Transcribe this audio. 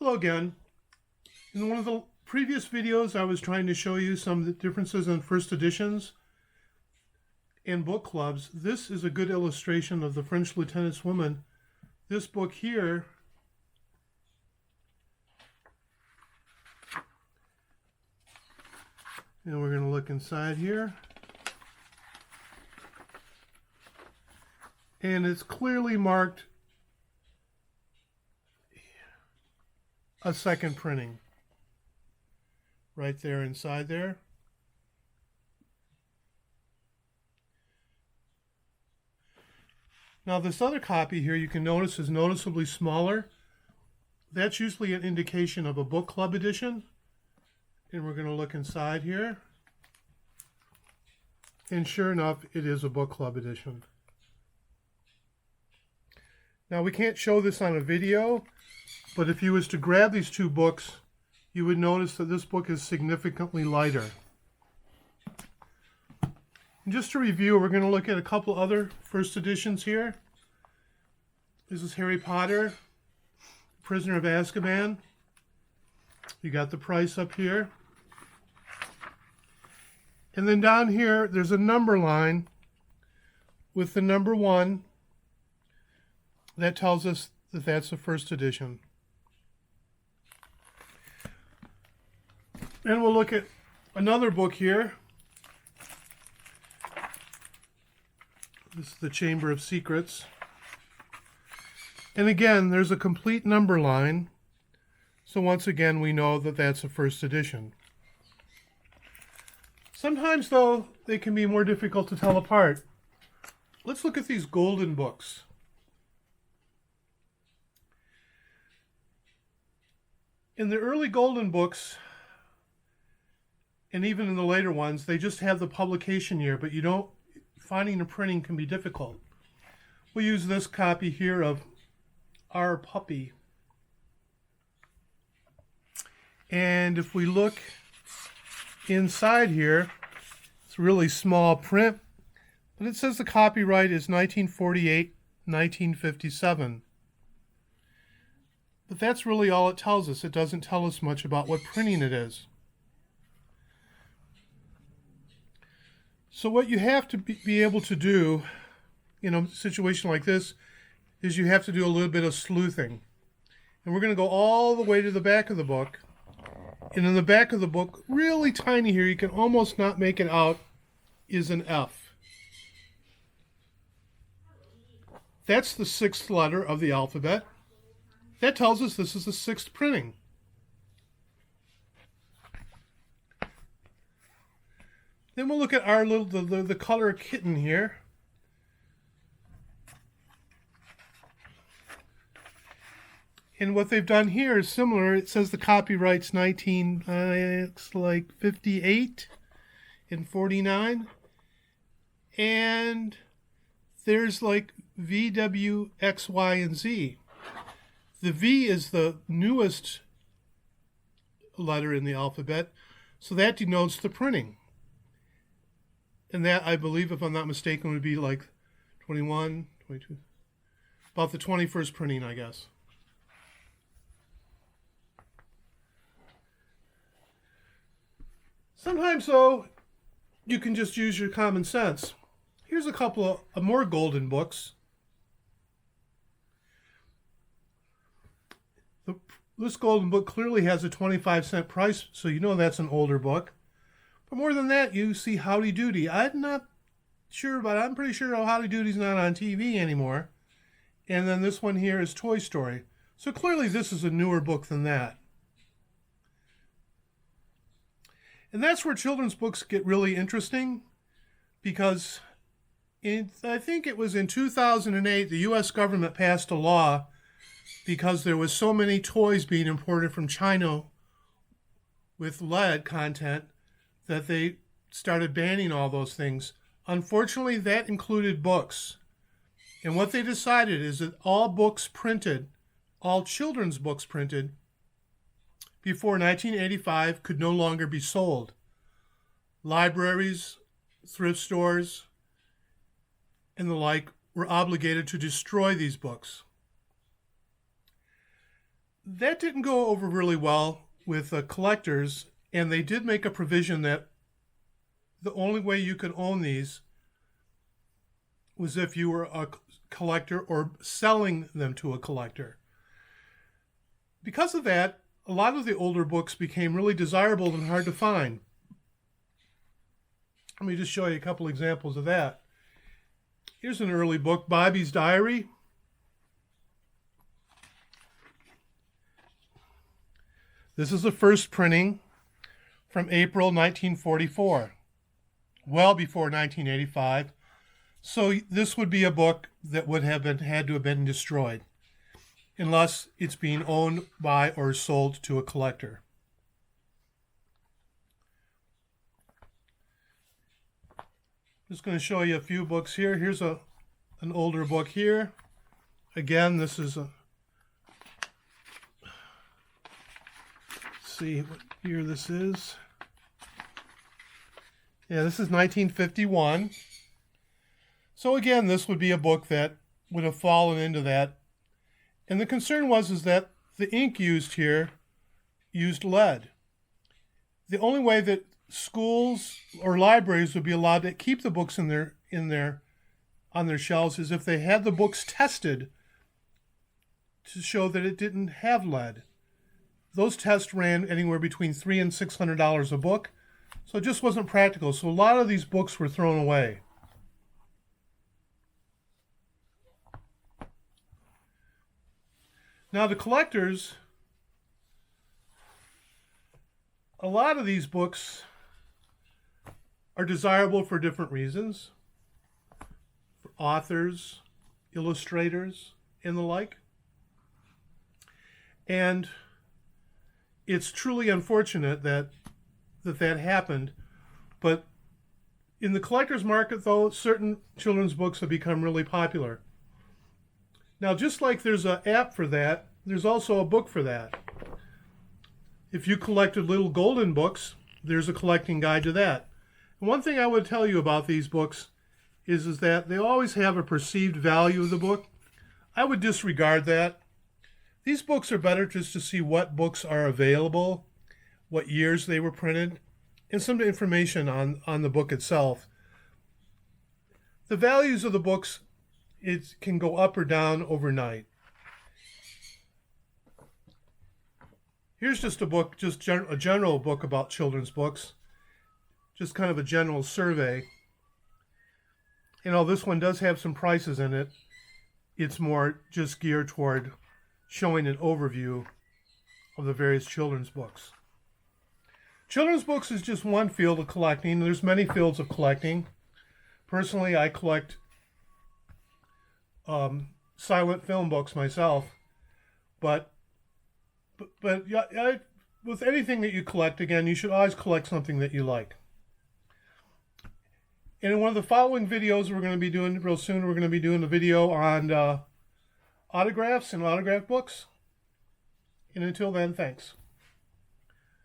Hello again. In one of the previous videos, I was trying to show you some of the differences in first editions and book clubs. This is a good illustration of the French Lieutenant's Woman. This book here and we're going to look inside here. And it's clearly marked a second printing right there inside there. Now this other copy here you can notice is noticeably smaller. That's usually an indication of a book club edition. And we're going to look inside here. And sure enough, it is a book club edition. Now we can't show this on a video, but if you was to grab these two books, you would notice that this book is significantly lighter. And just to review, we're going to look at a couple other first editions here. This is Harry Potter, Prisoner of Azkaban. You got the price up here. And then down here, there's a number line with the number 1. That tells us that that's the first edition. And we'll look at another book here. This is the Chamber of Secrets. And again, there's a complete number line. So once again, we know that that's the first edition. Sometimes, though, they can be more difficult to tell apart. Let's look at these golden books. In the early golden books, and even in the later ones, they just have the publication year, but finding a printing can be difficult. We'll use this copy here of Our Puppy. And if we look inside here, it's really small print, but it says the copyright is 1948-1957. But that's really all it tells us. It doesn't tell us much about what printing it is. So what you have to be able to do in a situation like this is you have to do a little bit of sleuthing. And we're going to go all the way to the back of the book. And in the back of the book, really tiny here, you can almost not make it out, is an F. That's the 6th letter of the alphabet. That tells us this is the 6th printing. Then we'll look at our the color kitten here. And what they've done here is similar. It says the copyright's 58 and 49. And there's like V, W, X, Y, and Z. The V is the newest letter in the alphabet, so that denotes the printing. And that, I believe, if I'm not mistaken, would be like 21, 22, about the 21st printing, I guess. Sometimes, though, you can just use your common sense. Here's a couple of more golden books. This golden book clearly has a 25-cent price, so you know that's an older book. But more than that, you see Howdy Doody. I'm not sure, but I'm pretty sure Howdy Doody's not on TV anymore. And then this one here is Toy Story. So clearly this is a newer book than that. And that's where children's books get really interesting, because I think it was in 2008, the U.S. government passed a law because there was so many toys being imported from China with lead content that they started banning all those things. Unfortunately, that included books. And what they decided is that all books printed, all children's books printed, before 1985 could no longer be sold. Libraries, thrift stores, and the like were obligated to destroy these books. that didn't go over really well with collectors, and they did make a provision that the only way you could own these was if you were a collector or selling them to a collector. Because of that, a lot of the older books became really desirable and hard to find. Let me just show you a couple examples of that. Here's an early book, Bobby's Diary. This is the first printing from April 1944, well before 1985. So this would be a book that would have had to have been destroyed, unless it's being owned by or sold to a collector. Just going to show you a few books here. Here's an older book here. Again, this is let's see what year this is. Yeah, this is 1951. So again, this would be a book that would have fallen into that. And the concern is that the ink used here used lead. The only way that schools or libraries would be allowed to keep the books on their shelves is if they had the books tested to show that it didn't have lead. Those tests ran anywhere between $300 and $600 a book, so it just wasn't practical. So a lot of these books were thrown away. Now the collectors, a lot of these books are desirable for different reasons, for authors, illustrators, and the like. And it's truly unfortunate that happened. But in the collector's market, though, certain children's books have become really popular. Now, just like there's an app for that, there's also a book for that. If you collected little golden books, there's a collecting guide to that. And one thing I would tell you about these books is that they always have a perceived value of the book. I would disregard that. These books are better just to see what books are available, what years they were printed, and some information on the book itself. The values of the books, it can go up or down overnight. Here's just a book, a general book about children's books, just kind of a general survey. You know, this one does have some prices in it. It's more just geared toward showing an overview of the various children's books. Children's books is just one field of collecting. There's many fields of collecting. Personally, I collect silent film books myself, but yeah, with anything that you collect, again, you should always collect something that you like. And in one of the following videos we're going to be doing real soon, we're going to be doing a video on autographs and autograph books. And until then, thanks.